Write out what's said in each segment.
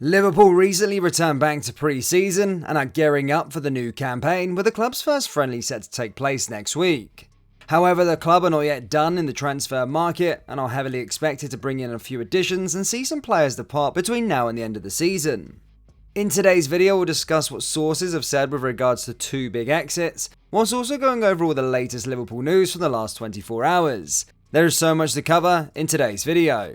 Liverpool recently returned back to pre-season and are gearing up for the new campaign, with the club's first friendly set to take place next week. However, the club are not yet done in the transfer market and are heavily expected to bring in a few additions and see some players depart between now and the end of the season. In today's video, we'll discuss what sources have said with regards to two big exits, whilst also going over all the latest Liverpool news from the last 24 hours. There is so much to cover in today's video.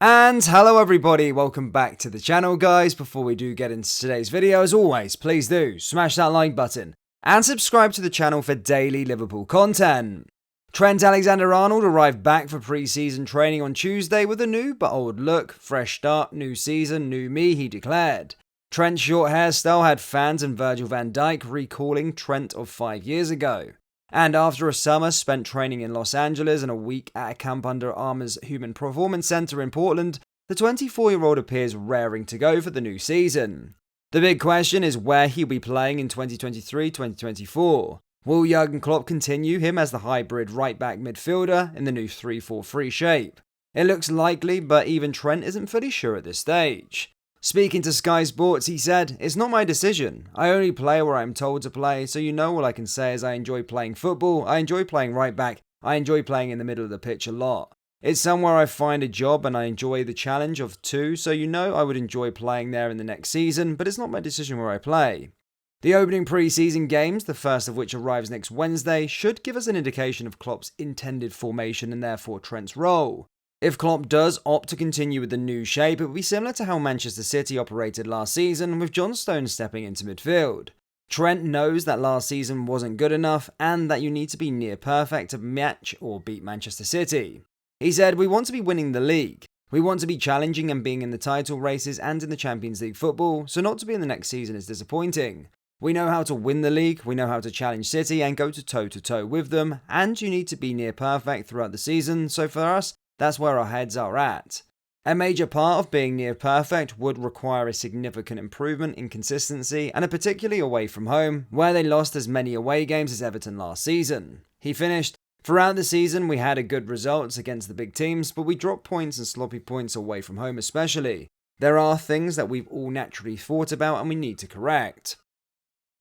And hello everybody, welcome back to the channel guys. Before we do get into today's video, as always, please do smash that like button and subscribe to the channel for daily Liverpool content. Trent AlexanderArnold arrived back for pre-season training on Tuesday with a new but old look. Fresh start, new season, new me, he declared. Trent's short hairstyle had fans and Virgil van Dijk recalling Trent of 5 years ago. And after a summer spent training in Los Angeles and a week at a camp under Armour's Human Performance Center in Portland, the 24-year-old appears raring to go for the new season. The big question is where he'll be playing in 2023-2024. Will Jurgen Klopp continue him as the hybrid right-back midfielder in the new 3-4-3 shape? It looks likely, but even Trent isn't fully sure at this stage. Speaking to Sky Sports, he said, "It's not my decision. I only play where I'm told to play, so all I can say is I enjoy playing football, I enjoy playing right back, I enjoy playing in the middle of the pitch a lot. It's somewhere I find a job and I enjoy the challenge of two, so I would enjoy playing there in the next season, but it's not my decision where I play." The opening pre-season games, the first of which arrives next Wednesday, should give us an indication of Klopp's intended formation and therefore Trent's role. If Klopp does opt to continue with the new shape, it will be similar to how Manchester City operated last season, with John Stones stepping into midfield. Trent knows that last season wasn't good enough and that you need to be near perfect to match or beat Manchester City. He said, "We want to be winning the league. We want to be challenging and being in the title races and in the Champions League football, so not to be in the next season is disappointing. We know how to win the league, we know how to challenge City and go toe-to-toe with them, and you need to be near perfect throughout the season, so for us, that's where our heads are at. A major part of being near perfect would require a significant improvement in consistency, and particularly away from home, where they lost as many away games as Everton last season." He finished, "Throughout the season we had good results against the big teams, but we dropped points and sloppy points away from home especially. There are things that we've all naturally thought about and we need to correct."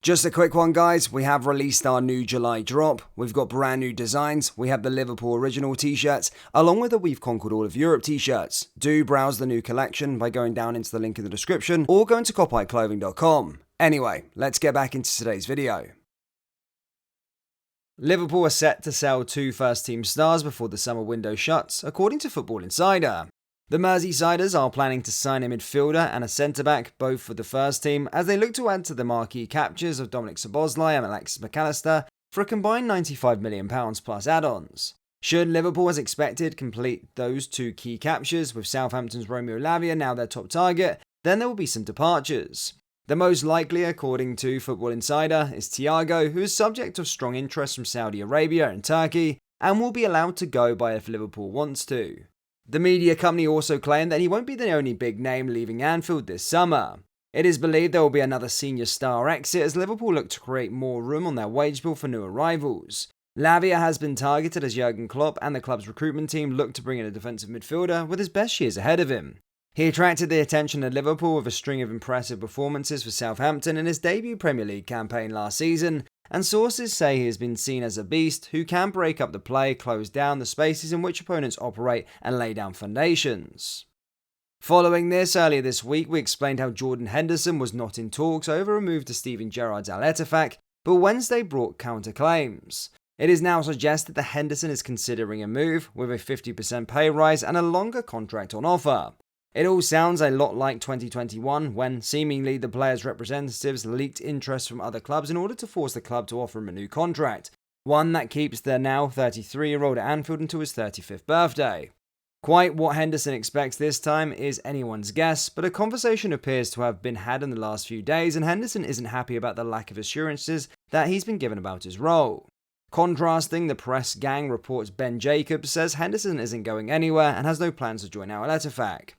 Just a quick one guys, we have released our new July drop. We've got brand new designs. We have the Liverpool original t-shirts, along with the We've Conquered All of Europe t-shirts. Do browse the new collection by going down into the link in the description or going to copyclothing.com. Anyway, let's get back into today's video. Liverpool are set to sell 2 first-team stars before the summer window shuts, according to Football Insider. The Merseysiders are planning to sign a midfielder and a centre-back, both for the first team, as they look to add to the marquee captures of Dominic Szoboszlai and Alexis McAllister for a combined £95 million plus add-ons. Should Liverpool, as expected, complete those 2 key captures, with Southampton's Romeo Lavia now their top target, then there will be some departures. The most likely, according to Football Insider, is Thiago, who is subject of strong interest from Saudi Arabia and Turkey, and will be allowed to go by if Liverpool wants to. The media company also claimed that he won't be the only big name leaving Anfield this summer. It is believed there will be another senior star exit as Liverpool look to create more room on their wage bill for new arrivals. Lavia has been targeted as Jurgen Klopp and the club's recruitment team look to bring in a defensive midfielder with his best years ahead of him. He attracted the attention of Liverpool with a string of impressive performances for Southampton in his debut Premier League campaign last season, and sources say he has been seen as a beast who can break up the play, close down the spaces in which opponents operate, and lay down foundations. Following this, earlier this week we explained how Jordan Henderson was not in talks over a move to Steven Gerrard's Al Ettifaq, but Wednesday brought counter-claims. It is now suggested that Henderson is considering a move, with a 50% pay rise and a longer contract on offer. It all sounds a lot like 2021, when seemingly the player's representatives leaked interest from other clubs in order to force the club to offer him a new contract, one that keeps their now 33-year-old at Anfield until his 35th birthday. Quite what Henderson expects this time is anyone's guess, but a conversation appears to have been had in the last few days, and Henderson isn't happy about the lack of assurances that he's been given about his role. Contrasting, the press gang reports Ben Jacobs says Henderson isn't going anywhere and has no plans to join Al Ettifaq.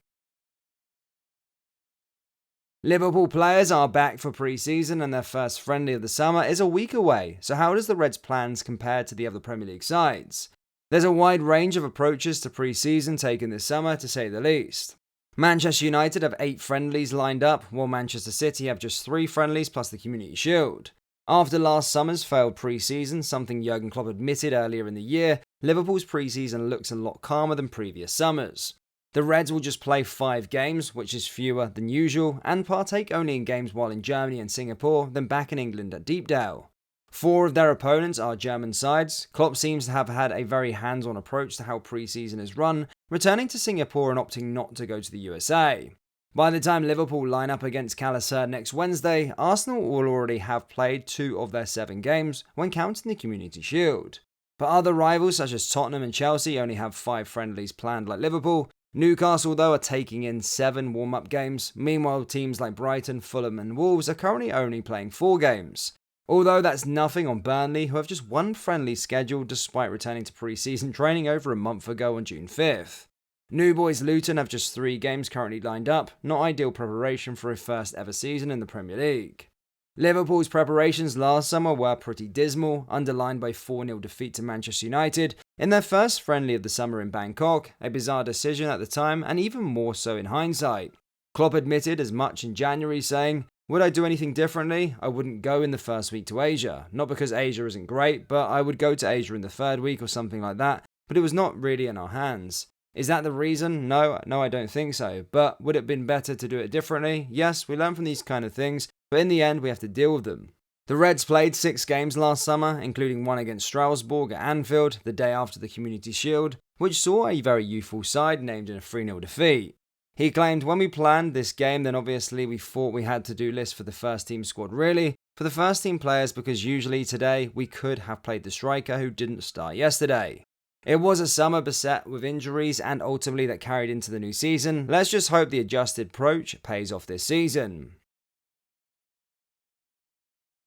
Liverpool players are back for pre-season and their first friendly of the summer is a week away, so how does the Reds' plans compare to the other Premier League sides? There's a wide range of approaches to pre-season taken this summer, to say the least. Manchester United have 8 friendlies lined up, while Manchester City have just 3 friendlies plus the Community Shield. After last summer's failed pre-season, something Jurgen Klopp admitted earlier in the year, Liverpool's pre-season looks a lot calmer than previous summers. The Reds will just play 5 games, which is fewer than usual, and partake only in games while in Germany and Singapore than back in England at Deepdale. 4 of their opponents are German sides. Klopp seems to have had a very hands-on approach to how pre-season is run, returning to Singapore and opting not to go to the USA. By the time Liverpool line up against Calais next Wednesday, Arsenal will already have played 2 of their 7 games when counting the Community Shield. But other rivals such as Tottenham and Chelsea only have 5 friendlies planned like Liverpool. Newcastle, though, are taking in 7 warm-up games. Meanwhile, teams like Brighton, Fulham and Wolves are currently only playing 4 games. Although that's nothing on Burnley, who have just 1 friendly scheduled despite returning to pre-season training over a month ago on June 5th. New boys Luton have just 3 games currently lined up, not ideal preparation for a first ever season in the Premier League. Liverpool's preparations last summer were pretty dismal, underlined by 4-0 defeat to Manchester United in their first friendly of the summer in Bangkok, a bizarre decision at the time and even more so in hindsight. Klopp admitted as much in January, saying, "Would I do anything differently? I wouldn't go in the first week to Asia. Not because Asia isn't great, but I would go to Asia in the 3rd week or something like that, but it was not really in our hands." Is that the reason? No, I don't think so. But would it have been better to do it differently? Yes, we learn from these kind of things, but in the end we have to deal with them. The Reds played 6 games last summer, including 1 against Strasbourg at Anfield, the day after the Community Shield, which saw a very youthful side named in a 3-0 defeat. He claimed, "When we planned this game, then obviously we thought we had to do this for the first team squad really, for the first team players, because usually today we could have played the striker who didn't start yesterday. It was a summer beset with injuries and ultimately that carried into the new season. Let's just hope the adjusted approach pays off this season."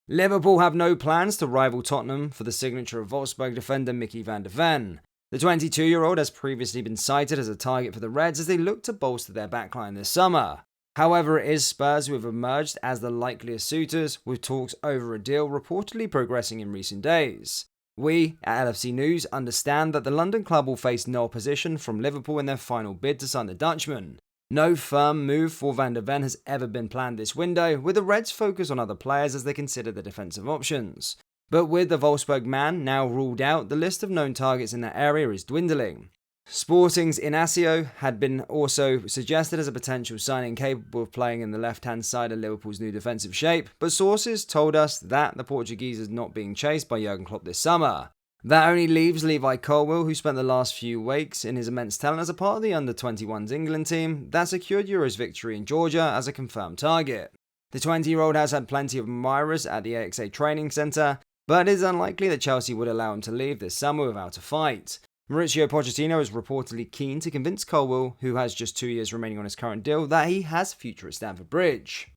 Liverpool have no plans to rival Tottenham for the signature of Wolfsburg defender Mickey van der Ven. The 22-year-old has previously been cited as a target for the Reds as they look to bolster their backline this summer. However, it is Spurs who have emerged as the likeliest suitors, with talks over a deal reportedly progressing in recent days. We, at LFC News, understand that the London club will face no opposition from Liverpool in their final bid to sign the Dutchman. No firm move for Van der Ven has ever been planned this window, with the Reds focus on other players as they consider the defensive options. But with the Wolfsburg man now ruled out, the list of known targets in that area is dwindling. Sporting's Inacio had been also suggested as a potential signing capable of playing in the left-hand side of Liverpool's new defensive shape, but sources told us that the Portuguese is not being chased by Jurgen Klopp this summer. That only leaves Levi Colwill, who spent the last few weeks in his immense talent as a part of the under-21s England team that secured Euros victory in Georgia, as a confirmed target. The 20-year-old has had plenty of admirers at the AXA training centre, but it is unlikely that Chelsea would allow him to leave this summer without a fight. Mauricio Pochettino is reportedly keen to convince Colwill, who has just 2 years remaining on his current deal, that he has a future at Stamford Bridge.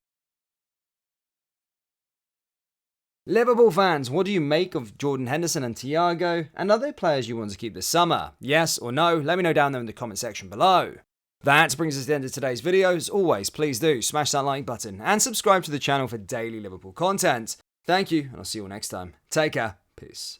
Liverpool fans, what do you make of Jordan Henderson and Thiago, and are they players you want to keep this summer? Yes or no? Let me know down there in the comment section below. That brings us to the end of today's video. As always, please do smash that like button and subscribe to the channel for daily Liverpool content. Thank you, and I'll see you all next time. Take care. Peace.